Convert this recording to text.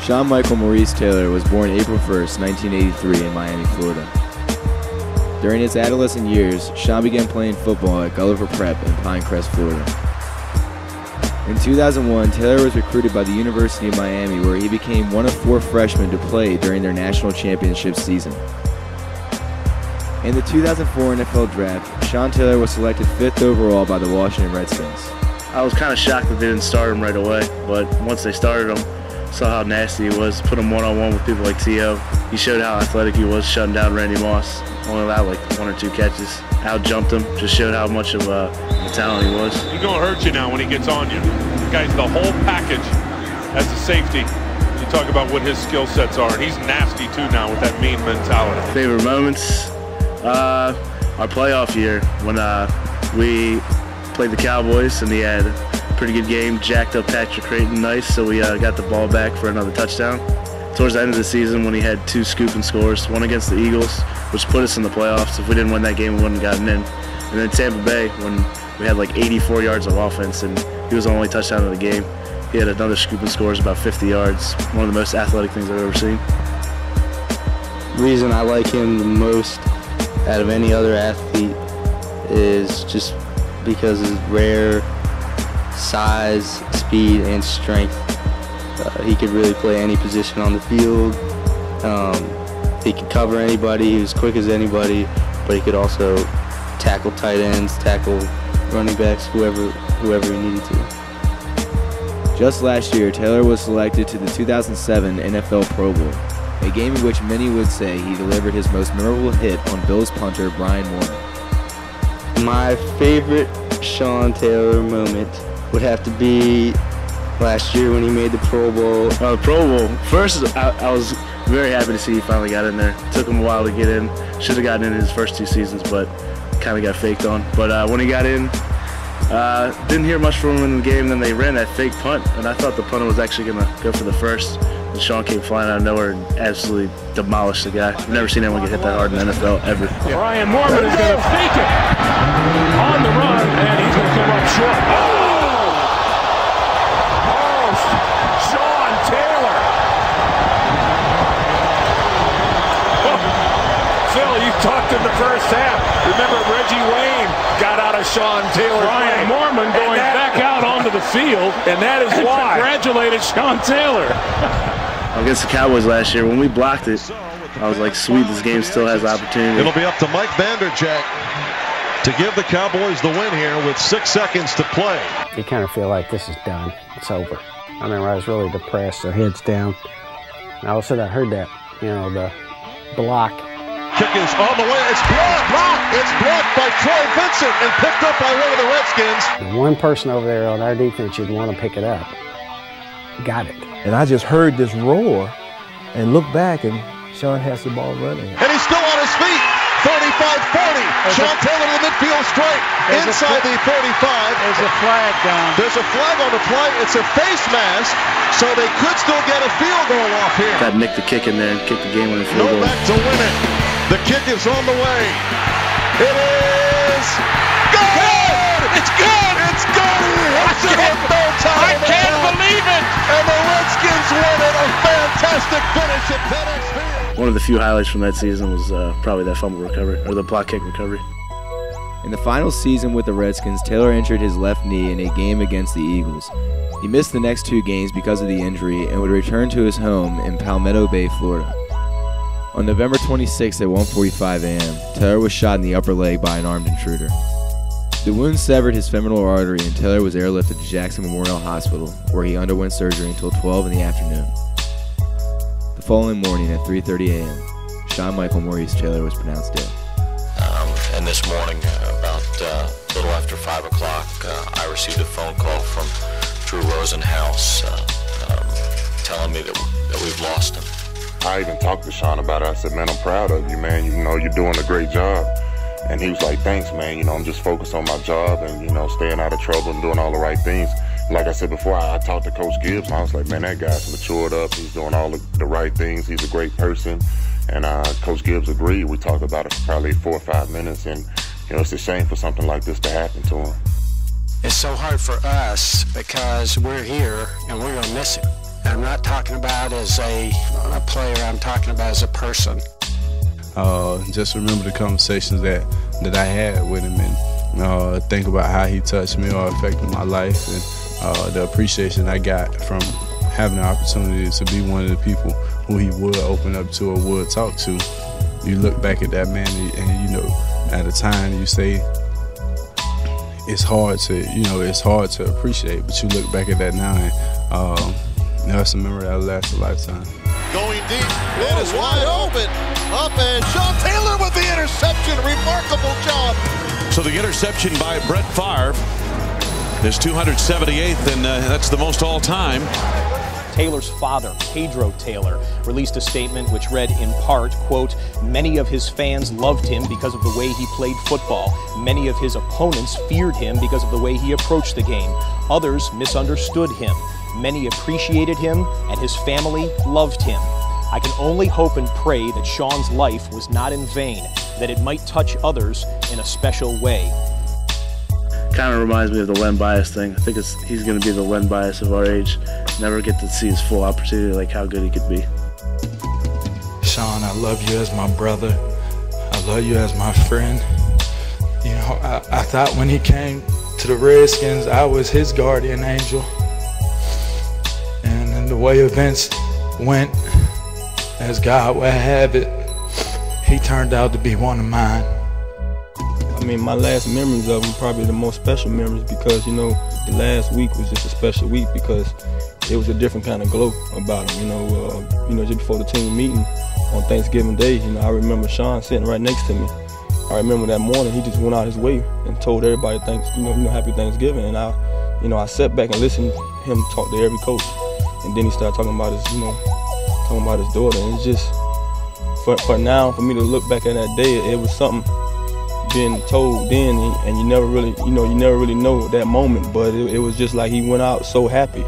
Sean Michael Maurice Taylor was born April 1st, 1983 in Miami, Florida. During his adolescent years, Sean began playing football at Gulliver Prep in Pinecrest, Florida. In 2001, Taylor was recruited by the University of Miami, where he became one of 4 freshmen to play during their national championship season. In the 2004 NFL Draft, Sean Taylor was selected 5th overall by the Washington Redskins. I was kind of shocked that they didn't start him right away, but once they started him, saw how nasty he was, put him one-on-one with people like T.O. He showed how athletic he was, shutting down Randy Moss. Only allowed like 1 or 2 catches. Out-jumped him, just showed how much of a talent he was. He's going to hurt you now when he gets on you. The guy's the whole package as a safety. You talk about what his skill sets are, and he's nasty too now with that mean mentality. Favorite moments? Our playoff year when we played the Cowboys and he had a pretty good game, jacked up Patrick Creighton nice, so we got the ball back for another touchdown. Towards the end of the season when he had 2 scooping scores, one against the Eagles, which put us in the playoffs. If we didn't win that game, we wouldn't have gotten in. And then Tampa Bay, when we had like 84 yards of offense and he was the only touchdown of the game. He had another scooping scores, about 50 yards. One of the most athletic things I've ever seen. The reason I like him the most out of any other athlete is just because of his rare size, speed, and strength. He could really play any position on the field. He could cover anybody. He was quick as anybody, but he could also tackle tight ends, tackle running backs, whoever he needed to. Just last year, Taylor was selected to the 2007 NFL Pro Bowl, a game in which many would say he delivered his most memorable hit on Bills punter Brian Moore. My favorite Sean Taylor moment would have to be last year when he made the Pro Bowl. The Pro Bowl. First, I was very happy to see he finally got in there. Took him a while to get in. Should have gotten in his first 2 seasons, but kind of got faked on. But when he got in, didn't hear much from him in the game. Then they ran that fake punt, and I thought the punter was actually going to go for the first. And Sean came flying out of nowhere and absolutely demolished the guy. I've never seen anyone get hit that hard in the NFL, ever. Yeah. Brian Moorman is going to fake it on the run, and he's going to come up short. Sean Taylor. Phil, you talked in the first half. Remember Reggie Wayne got out of Sean Taylor. Brian Moorman going back out onto the field, and that is why. Congratulated Sean Taylor. Against the Cowboys last year, when we blocked it, I was like, sweet, this game still has opportunity. It'll be up to Mike Vanderjagt to give the Cowboys the win here with 6 seconds to play. You kind of feel like this is done. It's over. I remember I was really depressed, our heads down. And all of a sudden I heard that, the block. Kick is on the way. It's blocked. It's blocked by Troy Vincent and picked up by one of the Redskins. And one person over there on our defense you'd want to pick it up. Got it. And I just heard this roar and looked back, and Sean has the ball running. And he's still on his feet. 35-40. Sean Taylor to the midfield straight. Inside the 35. There's a flag down. There's a flag on the play. It's a face mask, so they could still get a field goal off here. Got Nick the kick in there and kick the game-winning field goal. No back to win it. The kick is on the way. It is good. It's good. It's good. I can't believe it. And the Redskins win it. A fantastic finish at FedEx Field. One of the few highlights from that season was probably that fumble recovery, or the block kick recovery. In the final season with the Redskins, Taylor injured his left knee in a game against the Eagles. He missed the next 2 games because of the injury and would return to his home in Palmetto Bay, Florida. On November 26th at 1:45 a.m., Taylor was shot in the upper leg by an armed intruder. The wound severed his femoral artery and Taylor was airlifted to Jackson Memorial Hospital, where he underwent surgery until 12 in the afternoon. The following morning at 3:30 a.m., Sean Michael Maurice Taylor was pronounced dead. And this morning, about a little after 5 o'clock, I received a phone call from Drew Rosenhaus telling me that we've lost him. I even talked to Sean about it. I said, man, I'm proud of you, man. You're doing a great job. And he was like, thanks, man. I'm just focused on my job and, staying out of trouble and doing all the right things. Like I said before, I talked to Coach Gibbs, and I was like, man, that guy's matured up. He's doing all the right things. He's a great person. And Coach Gibbs agreed. We talked about it for probably 4 or 5 minutes. And, it's a shame for something like this to happen to him. It's so hard for us because we're here and we're going to miss him. I'm not talking about as a player, I'm talking about as a person. Just remember the conversations that I had with him, and think about how he touched me or affected my life, and the appreciation I got from having the opportunity to be one of the people who he would open up to or would talk to. You look back at that man, and you know, at the time you say it's hard to appreciate, but you look back at that now, and that's a memory that lasts a lifetime. Going deep, it is wide open, up, and Sean Taylor with the interception, remarkable job. So the interception by Brett Favre, his 278th, and that's the most all time. Taylor's father, Pedro Taylor, released a statement which read in part, quote, "Many of his fans loved him because of the way he played football. Many of his opponents feared him because of the way he approached the game. Others misunderstood him. Many appreciated him, and his family loved him. I can only hope and pray that Sean's life was not in vain, that it might touch others in a special way." Kind of reminds me of the Len Bias thing. I think he's going to be the Len Bias of our age. Never get to see his full opportunity, like how good he could be. Sean, I love you as my brother. I love you as my friend. You know, I thought when he came to the Redskins, I was his guardian angel. And then the way events went, as God would have it, he turned out to be one of mine. I mean, my last memories of him probably the most special memories, because, you know, the last week was just a special week because it was a different kind of glow about him. You know, just before the team meeting on Thanksgiving Day, you know, I remember Sean sitting right next to me. I remember that morning he just went out his way and told everybody happy Thanksgiving, and I sat back and listened to him talk to every coach, and then he started talking about his daughter, and it's just for now, for me to look back at that day, it was something being told then, and you never really know that moment, but it was just like he went out so happy.